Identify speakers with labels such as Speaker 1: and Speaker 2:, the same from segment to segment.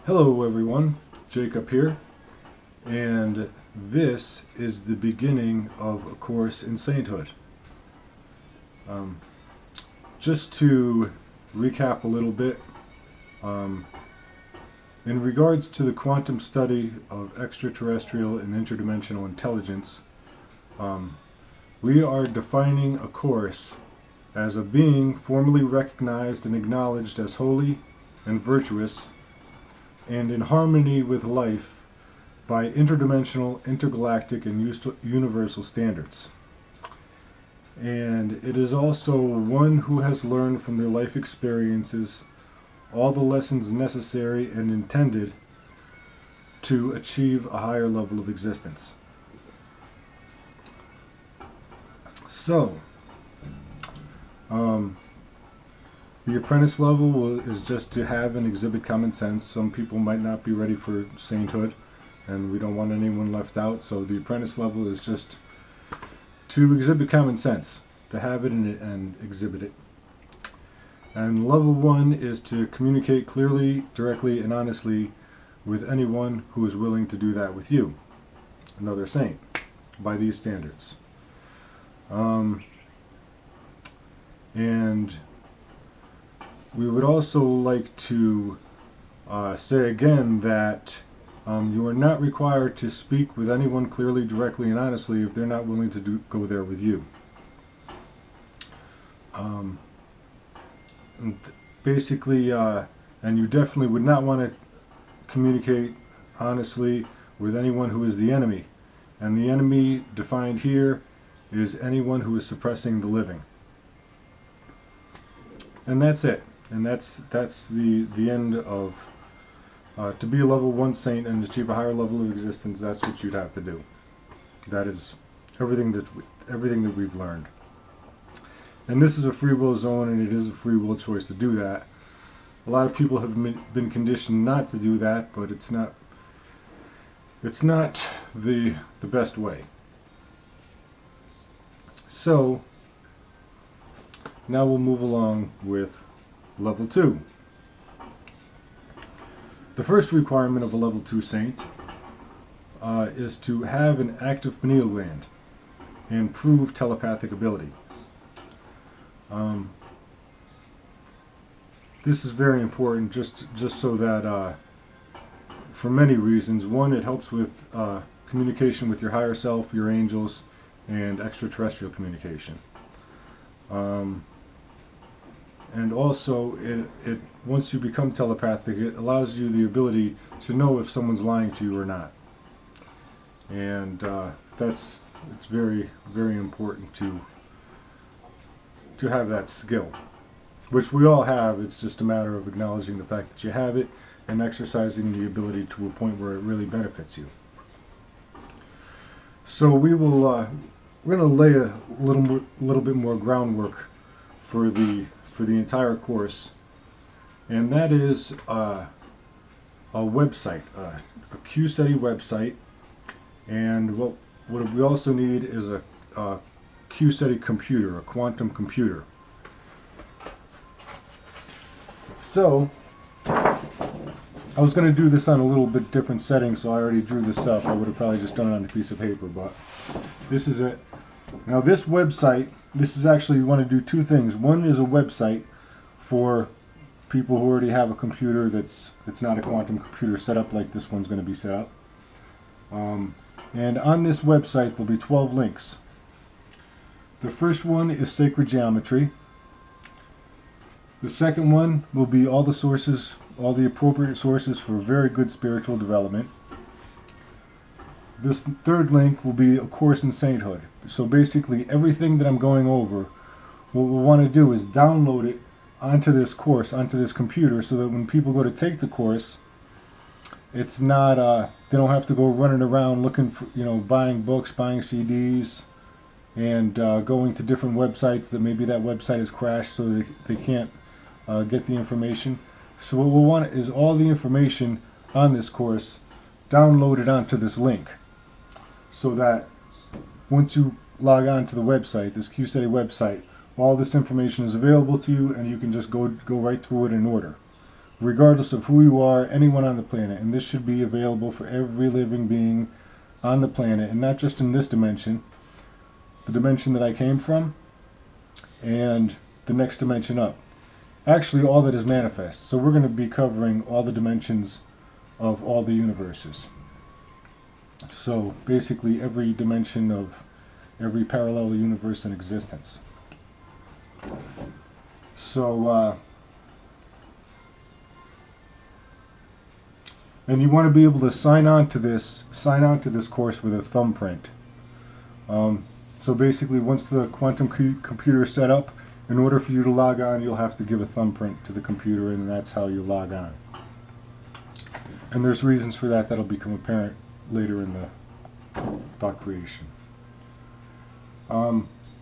Speaker 1: Hello everyone, Jacob here, and this is the beginning of A Course in Sainthood. Just to recap a little bit, in regards to the quantum study of extraterrestrial and interdimensional intelligence, we are defining a course as a being formally recognized and acknowledged as holy and virtuous and in harmony with life by interdimensional, intergalactic, and universal standards. And it is also one who has learned from their life experiences all the lessons necessary and intended to achieve a higher level of existence. So, the apprentice level is just to have and exhibit common sense. Some people might not be ready for sainthood, and we don't want anyone left out. So the apprentice level is just to exhibit common sense, to have it and exhibit it. And level 1 is to communicate clearly, directly, and honestly with anyone who is willing to do that with you, another saint, by these standards. And we would also like to say again that you are not required to speak with anyone clearly, directly, and honestly if they're not willing to go there with you. Basically, and you definitely would not want to communicate honestly with anyone who is the enemy. And the enemy defined here is anyone who is suppressing the living. And that's it. And that's the end of to be a level 1 saint and achieve a higher level of existence. That's what you'd have to do. That is everything that we've learned. And this is a free will zone, and it is a free will choice to do that. A lot of people have been conditioned not to do that, but it's not the best way. So now we'll move along with level 2. The first requirement of a level 2 saint is to have an active pineal gland and prove telepathic ability. This is very important just so that for many reasons. One, it helps with communication with your higher self, your angels, and extraterrestrial communication. And also, it once you become telepathic, it allows you the ability to know if someone's lying to you or not. And it's very, very important to have that skill, which we all have. It's just a matter of acknowledging the fact that you have it and exercising the ability to a point where it really benefits you. So we're going to lay a little bit more groundwork for the entire course, and that is a website, a QSETI website, and what we also need is a QSETI computer, a quantum computer. So I was going to do this on a little bit different setting, so I already drew this up. I would have probably just done it on a piece of paper, but this is it. Now this website, this is actually, you want to do two things. One is a website for people who already have a computer that's not a quantum computer set up like this one's going to be set up. And on this website there'll be 12 links. The first one is sacred geometry. The second one will be all the sources, all the appropriate sources for very good spiritual development. This third link will be A Course in Sainthood. So basically everything that I'm going over, what we'll want to do is download it onto this course, onto this computer, so that when people go to take the course, it's not, they don't have to go running around looking for, buying books, buying CDs, and going to different websites that maybe that website has crashed so they can't get the information. So what we'll want is all the information on this course downloaded onto this link, so that once you log on to the website, this QSETI website, all this information is available to you, and you can just go right through it in order. regardless of who you are, anyone on the planet. And this should be available for every living being on the planet, and not just in this dimension, the dimension that I came from, and the next dimension up. Actually, all that is manifest. So we're going to be covering all the dimensions of all the universes. So basically every dimension of every parallel universe in existence. So and you want to be able to sign on to this course with a thumbprint. So basically, once the quantum computer is set up, in order for you to log on, you'll have to give a thumbprint to the computer, and that's how you log on. And there's reasons for that that'll become apparent later in the thought creation.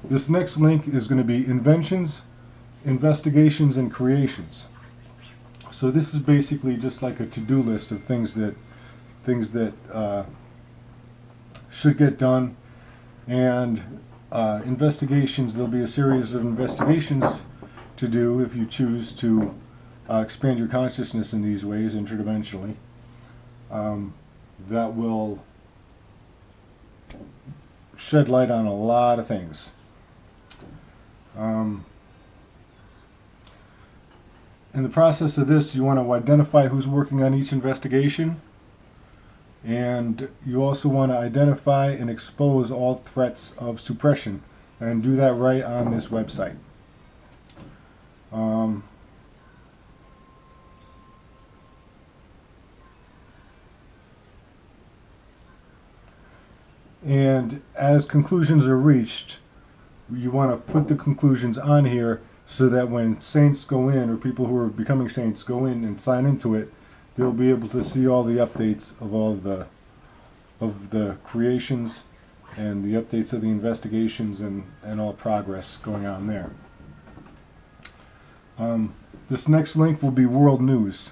Speaker 1: This next link is going to be inventions, investigations, and creations. So this is basically just like a to-do list of things that should get done, and investigations. There'll be a series of investigations to do if you choose to expand your consciousness in these ways interdimensionally. That will shed light on a lot of things. In the process of this, you want to identify who's working on each investigation, and you also want to identify and expose all threats of suppression, and do that right on this website. And as conclusions are reached, you want to put the conclusions on here so that when saints go in, or people who are becoming saints go in and sign into it, they'll be able to see all the updates of all the creations, and the updates of the investigations, and all progress going on there. This next link will be world news,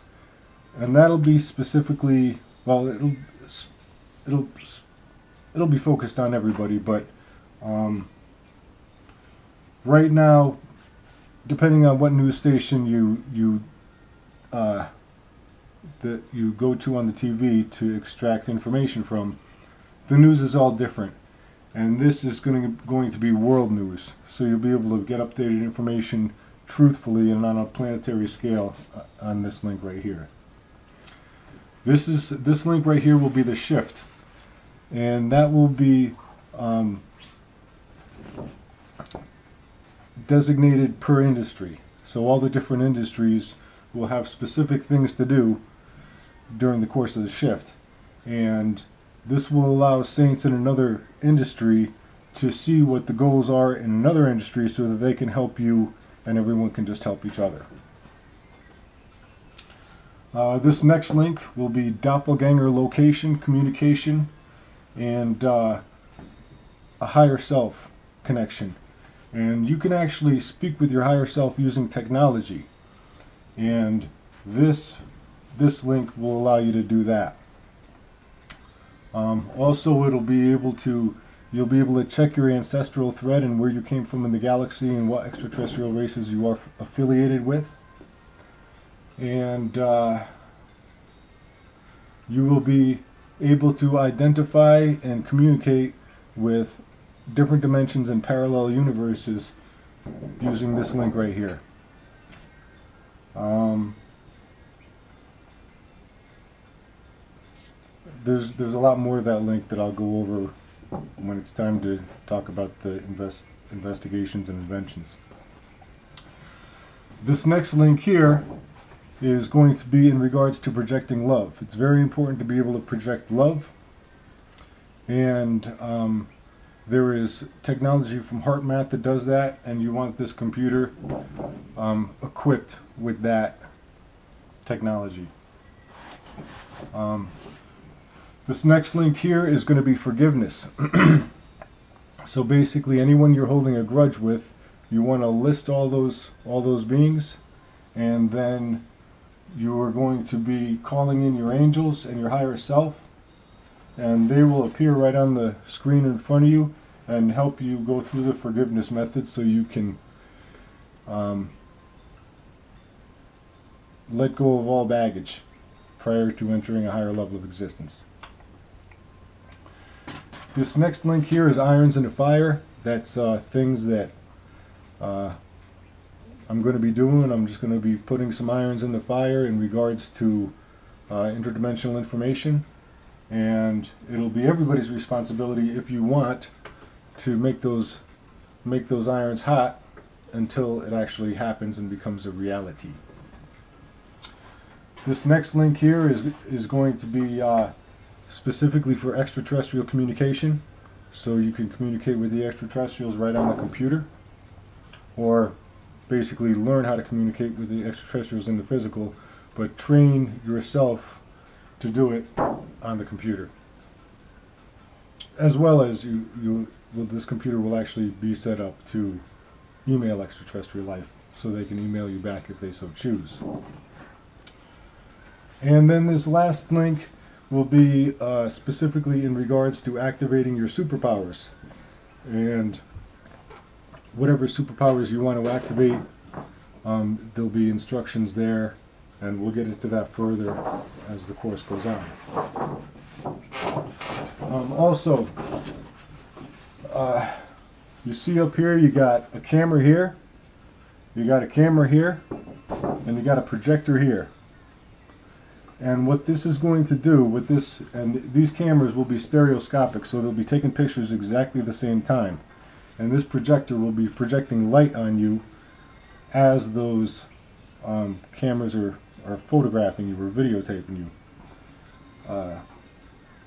Speaker 1: and that'll be specifically, well, it'll be focused on everybody, but right now, depending on what news station that you go to on the TV to extract information from, the news is all different, and this is going to be world news. So you'll be able to get updated information truthfully and on a planetary scale on this link right here. This link right here will be the shift, and that will be designated per industry. So all the different industries will have specific things to do during the course of the shift, and this will allow saints in another industry to see what the goals are in another industry, so that they can help you and everyone can just help each other. This next link will be doppelganger location, communication, and a higher self connection. And you can actually speak with your higher self using technology, and this link will allow you to do that. Also, you'll be able to check your ancestral thread and where you came from in the galaxy and what extraterrestrial races you are affiliated with. And you will be able to identify and communicate with different dimensions and parallel universes using this link right here. There's a lot more to that link that I'll go over when it's time to talk about the investigations and inventions. This next link here is going to be in regards to projecting love. It's very important to be able to project love, and there is technology from HeartMath that does that, and you want this computer equipped with that technology. This next link here is going to be forgiveness. So basically, anyone you're holding a grudge with, you want to list all those beings, and then you are going to be calling in your angels and your higher self, and they will appear right on the screen in front of you and help you go through the forgiveness method, so you can let go of all baggage prior to entering a higher level of existence. This next link here is irons in the fire. That's things that I'm going to be doing. I'm just going to be putting some irons in the fire in regards to interdimensional information, and it'll be everybody's responsibility if you want to make those irons hot until it actually happens and becomes a reality. This next link here is going to be specifically for extraterrestrial communication, so you can communicate with the extraterrestrials right on the computer, or basically learn how to communicate with the extraterrestrials in the physical, but train yourself to do it on the computer. As well as this computer will actually be set up to email extraterrestrial life, so they can email you back if they so choose. And then this last link will be specifically in regards to activating your superpowers. And whatever superpowers you want to activate, there'll be instructions there, and we'll get into that further as the course goes on. Also, you see up here, you got a camera here, you got a camera here, and you got a projector here. And what this is going to do with this, and these cameras will be stereoscopic, so they'll be taking pictures exactly the same time. And this projector will be projecting light on you as those cameras are photographing you or videotaping you.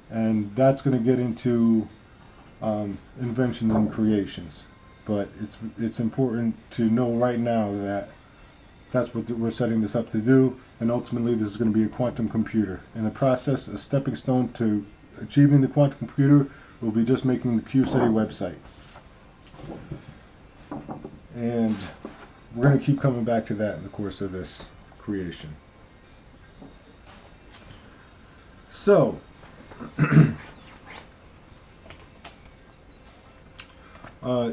Speaker 1: And that's going to get into inventions and creations. But it's important to know right now that that's what we're setting this up to do, and ultimately this is going to be a quantum computer. In the process, a stepping stone to achieving the quantum computer will be just making the QSETI website. And we're going to keep coming back to that in the course of this creation. So,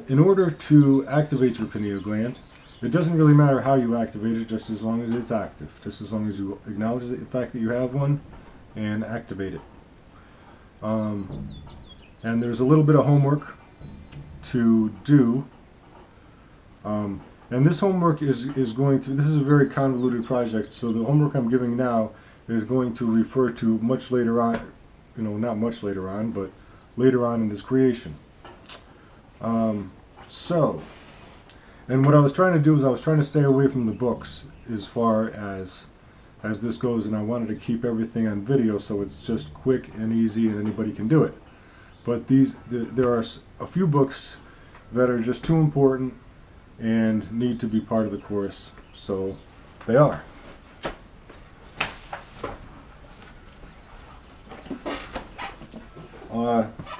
Speaker 1: in order to activate your pineal gland, it doesn't really matter how you activate it, just as long as it's active. Just as long as you acknowledge the fact that you have one and activate it. And there's a little bit of homework to do. And this homework is going to, this is a very convoluted project, so the homework I'm giving now is going to refer to much later on, not much later on, but later on in this creation. And what I was trying to do is I was trying to stay away from the books as far as this goes, and I wanted to keep everything on video so it's just quick and easy and anybody can do it. But there are a few books that are just too important and need to be part of the course, so they are.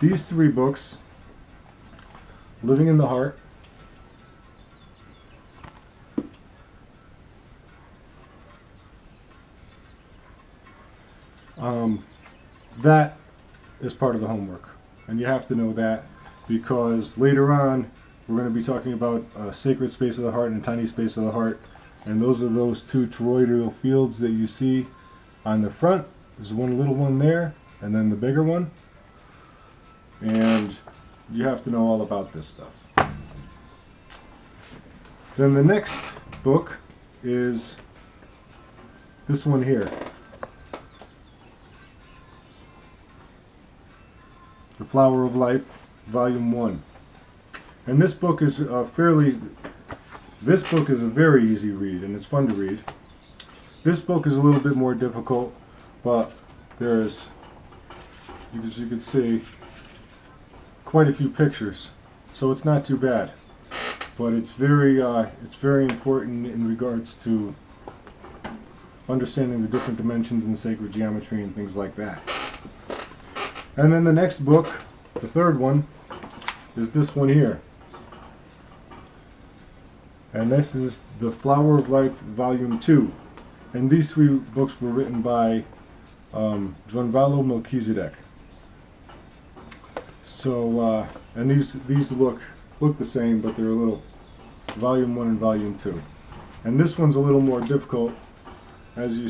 Speaker 1: These three books, Living in the Heart, that is part of the homework, and you have to know that, because later on we're going to be talking about a sacred space of the heart and a tiny space of the heart, and those are those two toroidal fields that you see on the front. There's one little one there, and then the bigger one, and you have to know all about this stuff. Then the next book is this one here, The Flower of Life, Volume 1. And this book is a very easy read, and it's fun to read. This book is a little bit more difficult, but there's, as you can see, quite a few pictures, so it's not too bad. But it's very important in regards to understanding the different dimensions in sacred geometry and things like that. And then the next book, the third one, is this one here. And this is The Flower of Life, Volume 2. And these three books were written by Joanvalo Melchizedek. So, and these look the same, but they're a little, Volume 1 and Volume 2. And this one's a little more difficult as you